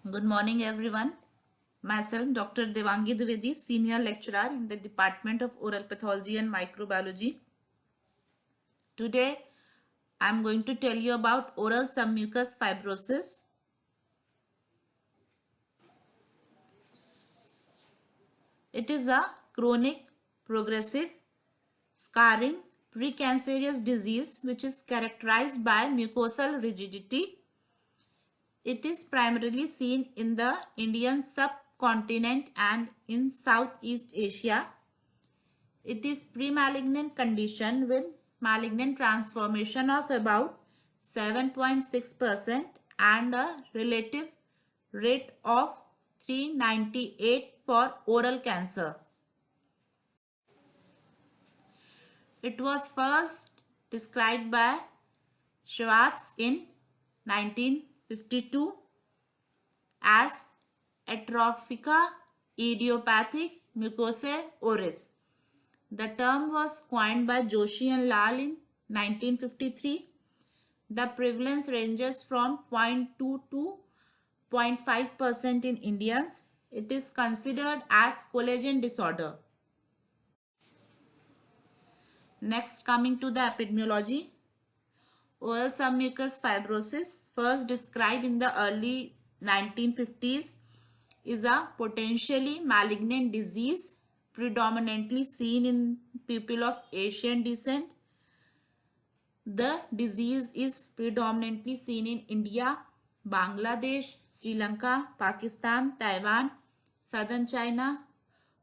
Good morning, everyone. Myself, Dr. Devangi Dwivedi, Senior Lecturer in the Department of Oral Pathology and Microbiology. Today, I am going to tell you about oral submucous fibrosis. It is a chronic, progressive, scarring, precancerous disease which is characterized by mucosal rigidity. It is primarily seen in the Indian subcontinent and in Southeast Asia. It is pre-malignant condition with malignant transformation of about 7.6% and a relative rate of 398 for oral cancer. It was first described by Schwartz in 1952 as atrophica idiopathic mucosae oris. The term was coined by Joshi and Lal in 1953. The prevalence ranges from 0.2 to 0.5% in Indians. It is considered as collagen disorder. Next, coming to the epidemiology. Oral submucous fibrosis, first described in the early 1950s, is a potentially malignant disease predominantly seen in people of Asian descent. The disease is predominantly seen in India, Bangladesh, Sri Lanka, Pakistan, Taiwan, southern China,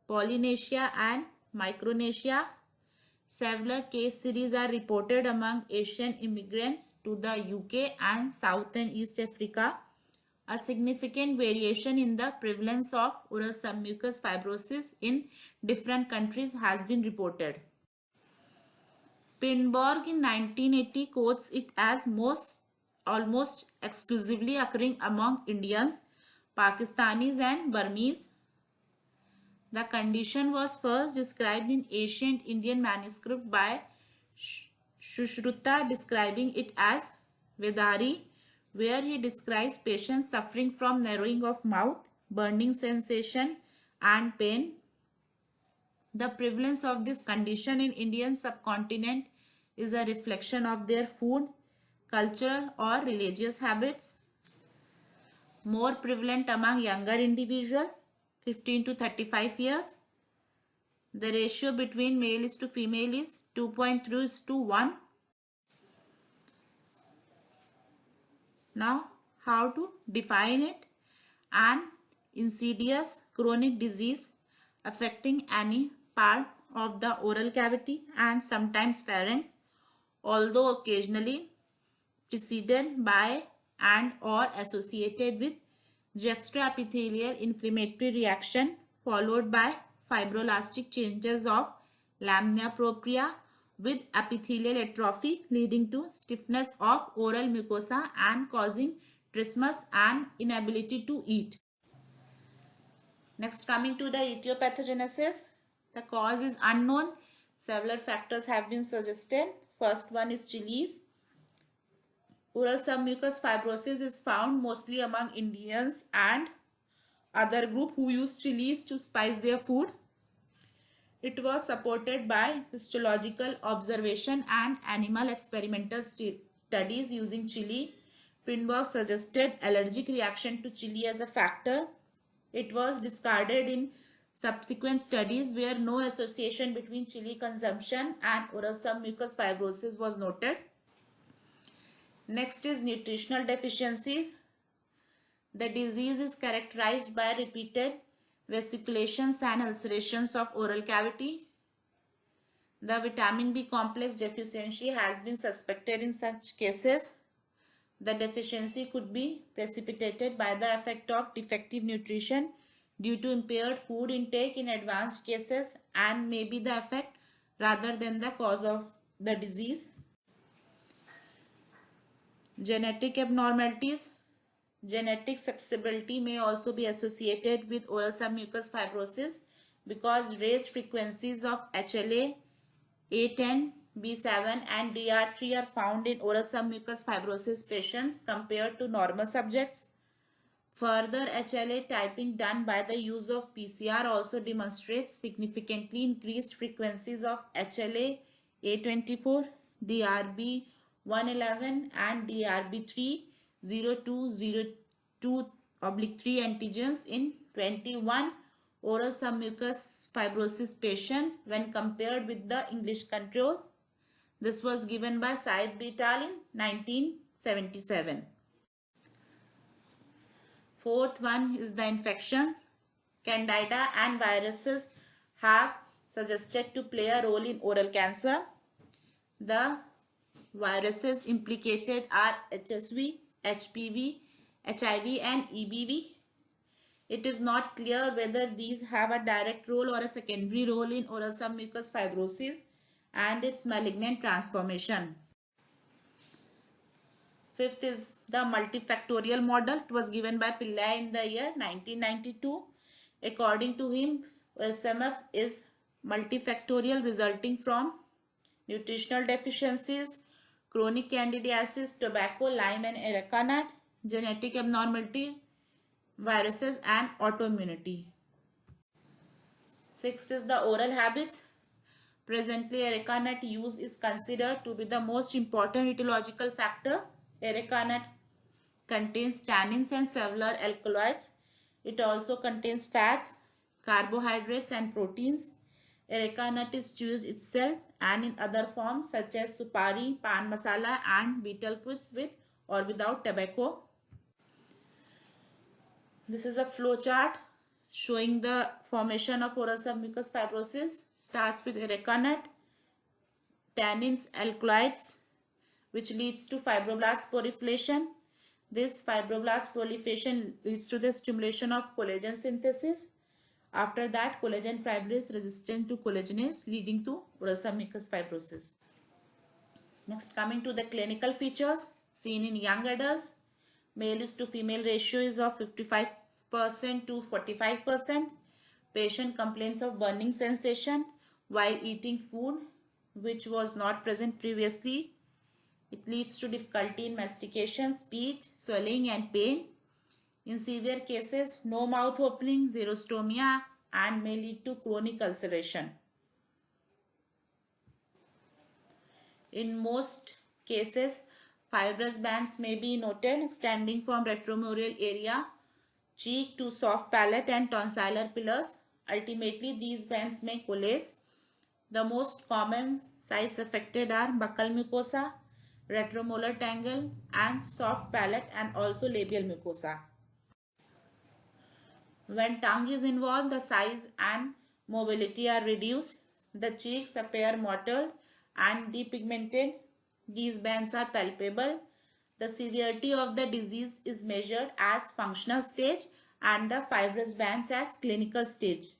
Polynesia and Micronesia. Several case series are reported among Asian immigrants to the UK and South and East Africa. A significant variation in the prevalence of oral submucous fibrosis in different countries has been reported. Pinborg in 1980 quotes it as almost exclusively occurring among Indians, Pakistanis and Burmese. The condition was first described in ancient Indian manuscript by Sushruta, describing it as Vedari, where he describes patients suffering from narrowing of mouth, burning sensation and pain. The prevalence of this condition in Indian subcontinent is a reflection of their food, cultural or religious habits. More prevalent among younger individuals, 15 to 35 years. The ratio between male is to female is 2.3 is to 1. Now, how to define it? An insidious chronic disease affecting any part of the oral cavity and sometimes pharynx, although occasionally preceded by and or associated with juxtaepithelial inflammatory reaction followed by fibroelastic changes of lamina propria with epithelial atrophy leading to stiffness of oral mucosa and causing trismus and inability to eat. Next, coming to the etiopathogenesis, the cause is unknown. Several factors have been suggested. First one is chilies. Oral submucous fibrosis is found mostly among Indians and other group who use chilies to spice their food. It was supported by histological observation and animal experimental studies using chili. Pinborg suggested allergic reaction to chili as a factor. It was discarded in subsequent studies where no association between chili consumption and oral submucous fibrosis was noted. Next is nutritional deficiencies. The disease is characterized by repeated vesiculations and ulcerations of oral cavity. The vitamin B complex deficiency has been suspected in such cases. The deficiency could be precipitated by the effect of defective nutrition due to impaired food intake in advanced cases and may be the effect rather than the cause of the disease. Genetic abnormalities. Genetic susceptibility may also be associated with oral submucous fibrosis because raised frequencies of HLA, A10, B7 and DR3 are found in oral submucous fibrosis patients compared to normal subjects. Further, HLA typing done by the use of PCR also demonstrates significantly increased frequencies of HLA A24, DRB111 and DRB30202/3 antigens in 21 oral submucous fibrosis patients when compared with the English control. This was given by Syed et al. In 1977. Fourth one is the infections. Candida and viruses have suggested to play a role in oral cancer. The viruses implicated are HSV, HPV, HIV and EBV. It is not clear whether these have a direct role or a secondary role in oral submucous fibrosis and its malignant transformation. Fifth is the multifactorial model. It was given by Pillai in the year 1992. According to him, SMF is multifactorial resulting from nutritional deficiencies, chronic candidiasis, tobacco, Lyme and areca nut, genetic abnormality, viruses and autoimmunity. Sixth is the oral habits. Presently, areca nut use is considered to be the most important etiological factor. Areca nut contains tannins and several alkaloids. It also contains fats, carbohydrates and proteins. Areca nut is chewed itself and in other forms such as supari, pan masala and betel quid with or without tobacco. This is a flow chart showing the formation of oral submucous fibrosis. Starts with areca nut, tannins, alkaloids, which leads to fibroblast proliferation. This fibroblast proliferation leads to the stimulation of collagen synthesis. After that, collagen fibrils resistant to collagenase, leading to oral submucous fibrosis. Next, coming to the clinical features seen in young adults. Male is to female ratio is of 55% to 45%. Patient complains of burning sensation while eating food which was not present previously. It leads to difficulty in mastication, speech, swelling and pain. In severe cases, no mouth opening, xerostomia and may lead to chronic ulceration. In most cases, fibrous bands may be noted extending from retromoral area, cheek to soft palate and tonsillar pillars. Ultimately, these bands may coalesce. The most common sites affected are buccal mucosa, retromolar tangle and soft palate and also labial mucosa. When tongue is involved, the size and mobility are reduced. The cheeks appear mottled and depigmented. These bands are palpable. The severity of the disease is measured as functional stage and the fibrous bands as clinical stage.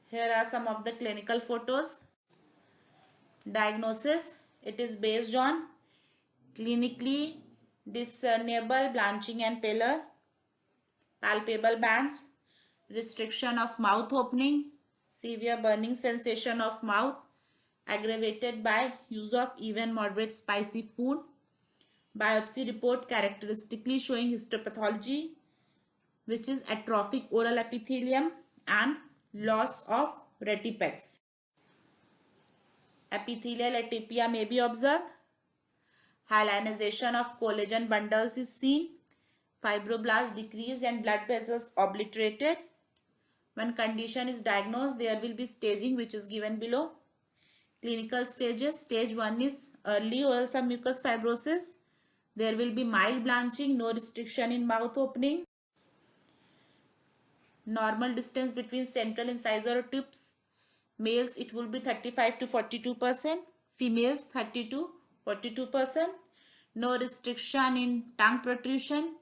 Here are some of the clinical photos. Diagnosis. It is based on clinically discernible blanching and pallor, palpable bands, restriction of mouth opening, severe burning sensation of mouth aggravated by use of even moderate spicy food, biopsy report characteristically showing histopathology which is atrophic oral epithelium and loss of retipex. Epithelial atypia may be observed. Hyalinization of collagen bundles is seen. Fibroblasts decreased and blood vessels obliterated. When condition is diagnosed, there will be staging which is given below. Clinical stages. Stage 1 is early oral submucous fibrosis. There will be mild blanching, no restriction in mouth opening. Normal distance between central incisor tips. Males it will be 35 to 42%. Females 30 to 42%. No restriction in tongue protrusion.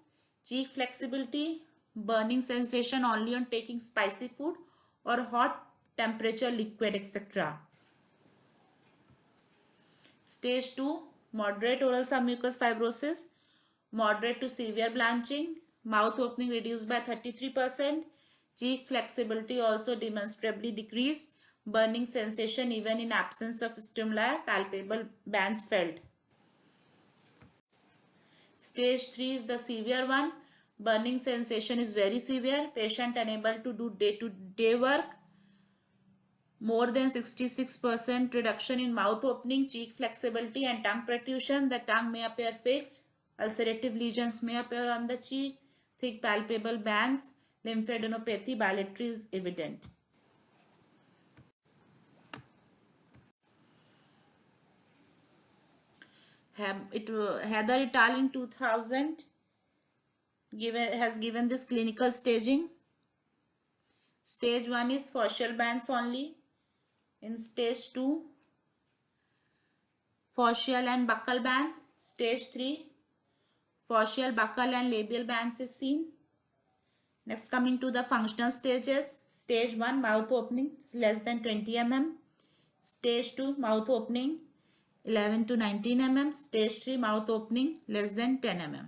Cheek flexibility. Burning sensation only on taking spicy food or hot temperature liquid, etc. Stage 2, moderate oral submucous fibrosis, moderate to severe blanching, mouth opening reduced by 33%, cheek flexibility also demonstrably decreased, burning sensation even in absence of stimuli, palpable bands felt. Stage 3 is the severe one, Burning sensation is very severe. Patient unable to do day-to-day work. More than 66% reduction in mouth opening, cheek flexibility and tongue protrusion. The tongue may appear fixed. Ulcerative lesions may appear on the cheek. Thick palpable bands. Lymphadenopathy bilateral is evident. Heather et al. In 2000 has given this clinical staging. Stage 1 is fascial bands only. In stage 2, fascial and buccal bands. Stage 3, fascial, buccal and labial bands is seen. Next, coming to the functional stages. Stage 1, mouth opening less than 20 mm. Stage 2, mouth opening 11 to 19 mm. Stage 3, mouth opening less than 10 mm.